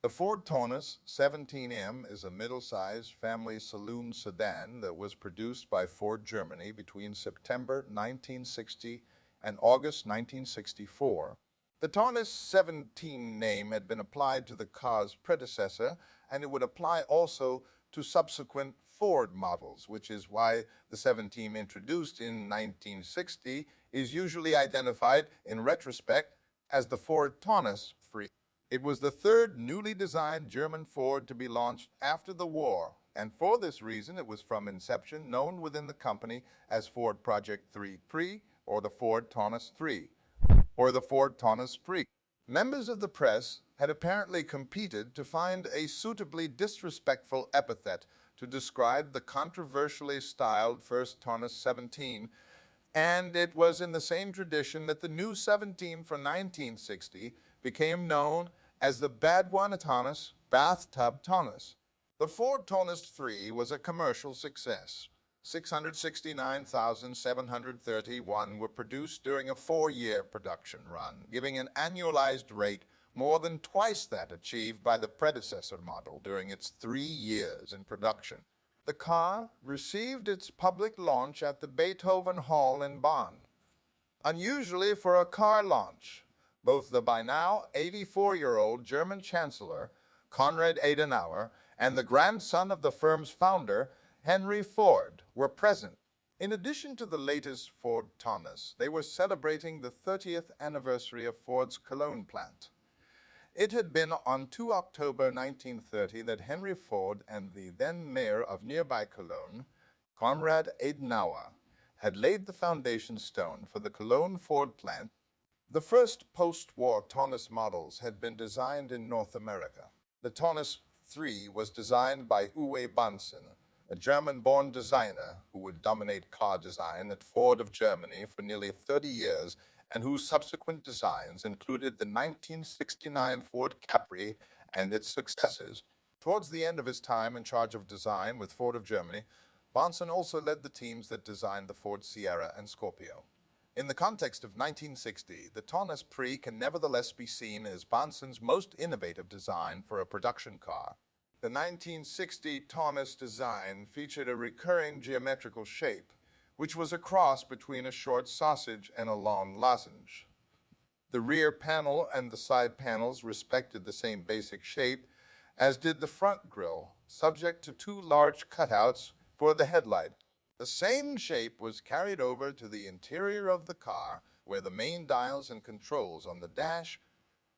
The Ford Taunus 17M is a middle-sized family saloon sedan that was produced by Ford Germany between September 1960 and August 1964. The Taunus 17 name had been applied to the car's predecessor, and it would apply also to subsequent Ford models, which is why the 17 introduced in 1960 is usually identified in retrospect as the Ford Taunus 3. It was the third newly designed German Ford to be launched after the war, and for this reason it was from inception known within the company as Ford Project 3 or the Ford Taunus 3, or the Ford Taunus 3. Members of the press had apparently competed to find a suitably disrespectful epithet to describe the controversially styled first Taunus 17, and it was in the same tradition that the new 17 for 1960 became known as the Badwana Taunus, Bathtub Taunus. The Ford Taunus 3 was a commercial success. 669,731 were produced during a 4-year production run, giving an annualized rate more than twice that achieved by the predecessor model during its 3 years in production. The car received its public launch at the Beethoven Hall in Bonn. Unusually for a car launch, both the by now 84-year-old German Chancellor, Konrad Adenauer, and the grandson of the firm's founder, Henry Ford, were present. In addition to the latest Ford Taunus, they were celebrating the 30th anniversary of Ford's Cologne plant. It had been on 2 October 1930 that Henry Ford and the then mayor of nearby Cologne, Konrad Adenauer, had laid the foundation stone for the Cologne Ford plant. The first post-war Taunus models had been designed in North America. The Taunus 3 was designed by Uwe Bunsen, a German-born designer who would dominate car design at Ford of Germany for nearly 30 years, and whose subsequent designs included the 1969 Ford Capri and its successors. Towards the end of his time in charge of design with Ford of Germany, Bunsen also led the teams that designed the Ford Sierra and Scorpio. In the context of 1960, the Taunus P3 can nevertheless be seen as Bunsen's most innovative design for a production car. The 1960 Taunus design featured a recurring geometrical shape, which was a cross between a short sausage and a long lozenge. The rear panel and the side panels respected the same basic shape, as did the front grille, subject to 2 large cutouts for the headlight. The same shape was carried over to the interior of the car, where the main dials and controls on the dash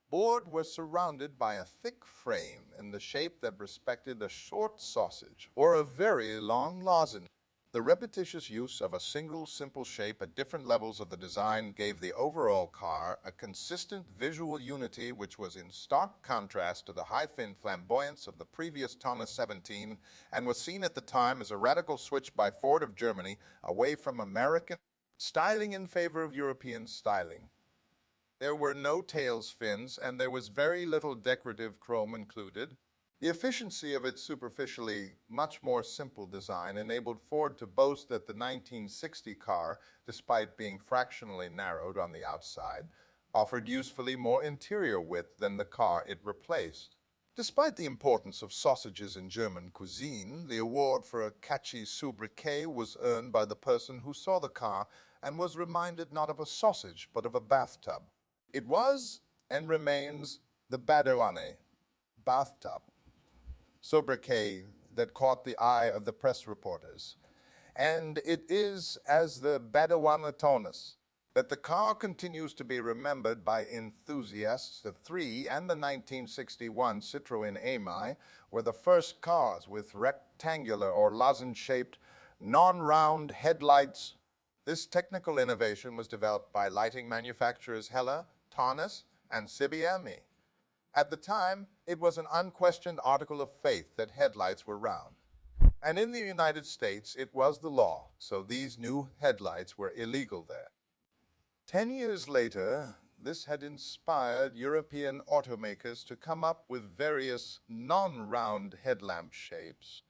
board were surrounded by a thick frame in the shape that respected a short sausage or a very long lozenge. The repetitious use of a single simple shape at different levels of the design gave the overall car a consistent visual unity which was in stark contrast to the high-fin flamboyance of the previous Taunus 17 and was seen at the time as a radical switch by Ford of Germany away from American styling in favor of European styling. There were no tails fins, and there was very little decorative chrome included. The efficiency of its superficially much more simple design enabled Ford to boast that the 1960 car, despite being fractionally narrowed on the outside, offered usefully more interior width than the car it replaced. Despite the importance of sausages in German cuisine, the award for a catchy sobriquet was earned by the person who saw the car and was reminded not of a sausage but of a bathtub. It was and remains the Badwana bathtub sobriquet that caught the eye of the press reporters. And it is as the Badwana Taunus that the car continues to be remembered by enthusiasts. The 3 and the 1961 Citroën Ami were the first cars with rectangular or lozenge-shaped, non-round headlights. This technical innovation was developed by lighting manufacturers Hella, Taunus, and CBME. At the time, it was an unquestioned article of faith that headlights were round. And in the United States, it was the law, so these new headlights were illegal there. 10 years later, this had inspired European automakers to come up with various non-round headlamp shapes,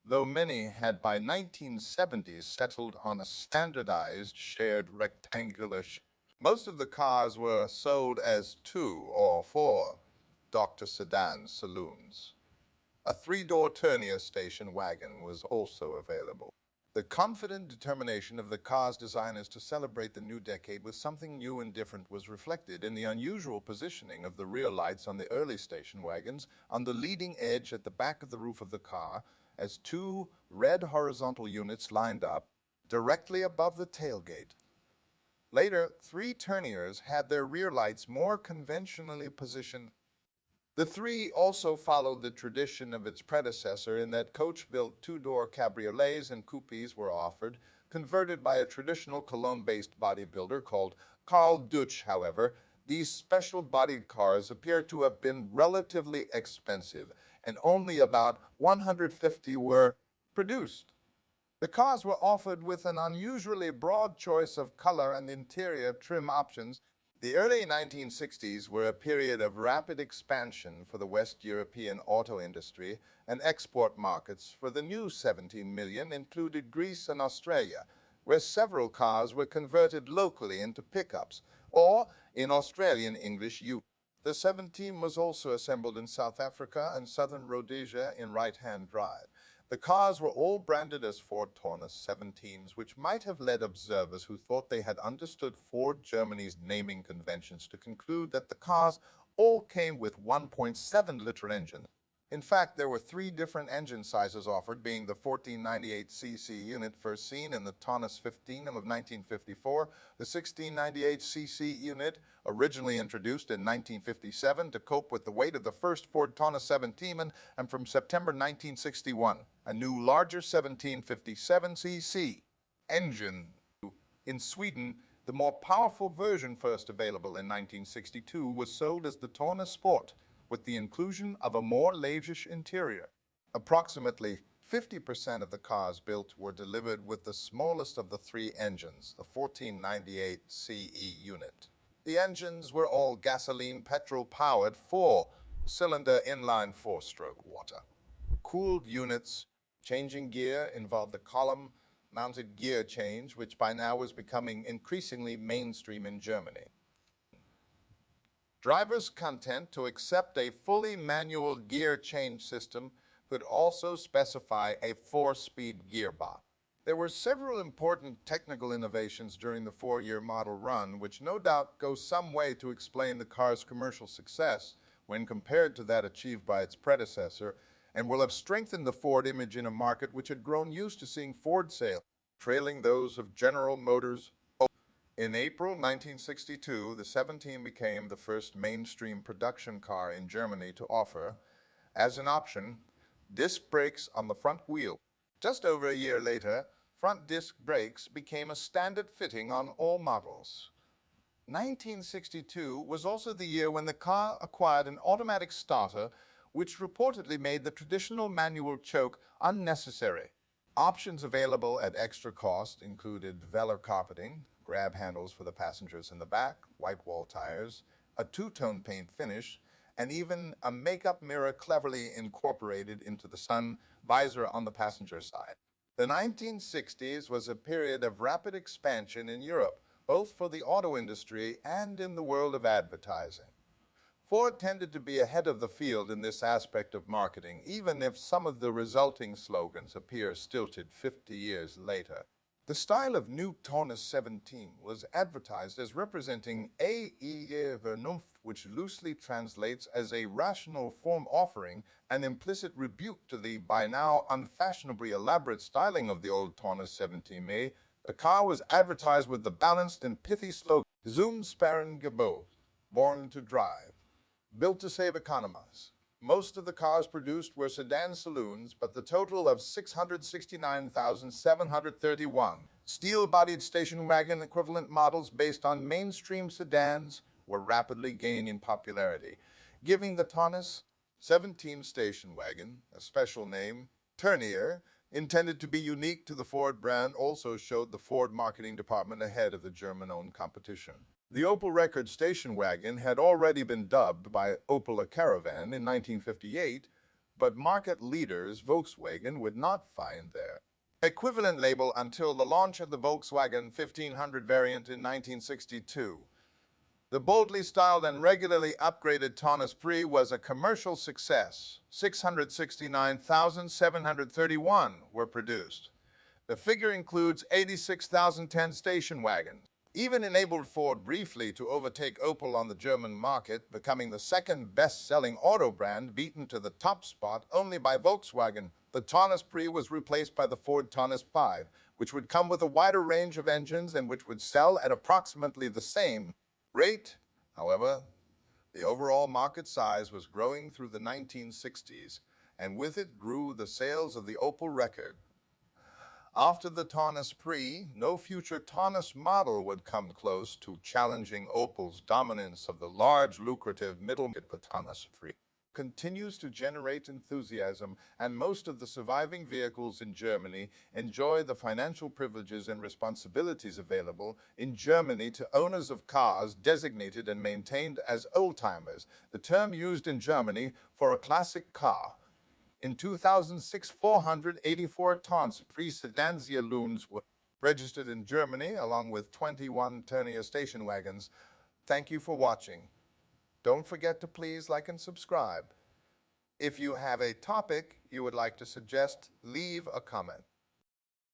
though many had by 1970s settled on a standardized shared rectangular shape. Most of the cars were sold as 2 or 4 Dr. Sedan saloons. A three-door Turnier station wagon was also available. The confident determination of the car's designers to celebrate the new decade with something new and different was reflected in the unusual positioning of the rear lights on the early station wagons on the leading edge at the back of the roof of the car as two red horizontal units lined up directly above the tailgate. Later, three Turniers had their rear lights more conventionally positioned. The three also followed the tradition of its predecessor in that coach-built two-door cabriolets and coupes were offered, converted by a traditional Cologne-based bodybuilder called Karl Deutsch. However, these special-bodied cars appear to have been relatively expensive, and only about 150 were produced. The cars were offered with an unusually broad choice of color and interior trim options. The early 1960s were a period of rapid expansion for the West European auto industry, and export markets for the new 17 million included Greece and Australia, where several cars were converted locally into pickups, or in Australian English ute. The 17 was also assembled in South Africa and southern Rhodesia in right-hand drive. The cars were all branded as Ford Taunus 17s, which might have led observers who thought they had understood Ford Germany's naming conventions to conclude that the cars all came with 1.7-liter engines. In fact, there were three different engine sizes offered, being the 1498cc unit first seen in the Taunus 15 of 1954, the 1698cc unit originally introduced in 1957 to cope with the weight of the first Ford Taunus 17, and from September 1961, a new larger 1757cc engine. In Sweden, the more powerful version first available in 1962 was sold as the Taunus Sport, with the inclusion of a more lavish interior. Approximately 50% of the cars built were delivered with the smallest of the three engines, the 1498 CE unit. The engines were all gasoline petrol-powered four-cylinder inline four-stroke water-cooled units. Changing gear involved a column-mounted gear change, which by now was becoming increasingly mainstream in Germany. Drivers content to accept a fully manual gear change system could also specify a four-speed gearbox. There were several important technical innovations during the four-year model run, which no doubt go some way to explain the car's commercial success when compared to that achieved by its predecessor, and will have strengthened the Ford image in a market which had grown used to seeing Ford sales trailing those of General Motors. In April 1962, the 17 became the first mainstream production car in Germany to offer, as an option, disc brakes on the front wheel. Just over a year later, front disc brakes became a standard fitting on all models. 1962 was also the year when the car acquired an automatic starter, which reportedly made the traditional manual choke unnecessary. Options available at extra cost included velour carpeting, grab handles for the passengers in the back, white wall tires, a two-tone paint finish, and even a makeup mirror cleverly incorporated into the sun visor on the passenger side. The 1960s was a period of rapid expansion in Europe, both for the auto industry and in the world of advertising. Ford tended to be ahead of the field in this aspect of marketing, even if some of the resulting slogans appear stilted 50 years later. The style of new Taunus 17 was advertised as representing a Vernunft, which loosely translates as a rational form, offering an implicit rebuke to the by now unfashionably elaborate styling of the old Taunus 17. The car was advertised with the balanced and pithy slogan, Zum Sparen gebaut, born to drive, built to save economize. Most of the cars produced were sedan saloons, but the total of 669,731 steel-bodied station wagon equivalent models based on mainstream sedans were rapidly gaining in popularity, giving the Taunus 17 station wagon a special name. Turnier, intended to be unique to the Ford brand, also showed the Ford marketing department ahead of the German-owned competition. The Opel Rekord station wagon had already been dubbed by Opel a Caravan in 1958, but market leaders Volkswagen would not find their equivalent label until the launch of the Volkswagen 1500 variant in 1962. The boldly styled and regularly upgraded Taunus P3 was a commercial success. 669,731 were produced. The figure includes 86,010 station wagons. Even enabled Ford briefly to overtake Opel on the German market, becoming the second best-selling auto brand, beaten to the top spot only by Volkswagen. The Taunus P3 was replaced by the Ford Taunus P5, which would come with a wider range of engines and which would sell at approximately the same rate. However, the overall market size was growing through the 1960s, and with it grew the sales of the Opel Rekord. After the Taunus P3, no future Taunus model would come close to challenging Opel's dominance of the large, lucrative middle market. The Taunus P3 continues to generate enthusiasm, and most of the surviving vehicles in Germany enjoy the financial privileges and responsibilities available in Germany to owners of cars designated and maintained as oldtimers, the term used in Germany for a classic car. In 2006, 484 Taunus P3 sedans Loons were registered in Germany, along with 21 Turnier station wagons. Thank you for watching. Don't forget to please like and subscribe. If you have a topic you would like to suggest, leave a comment.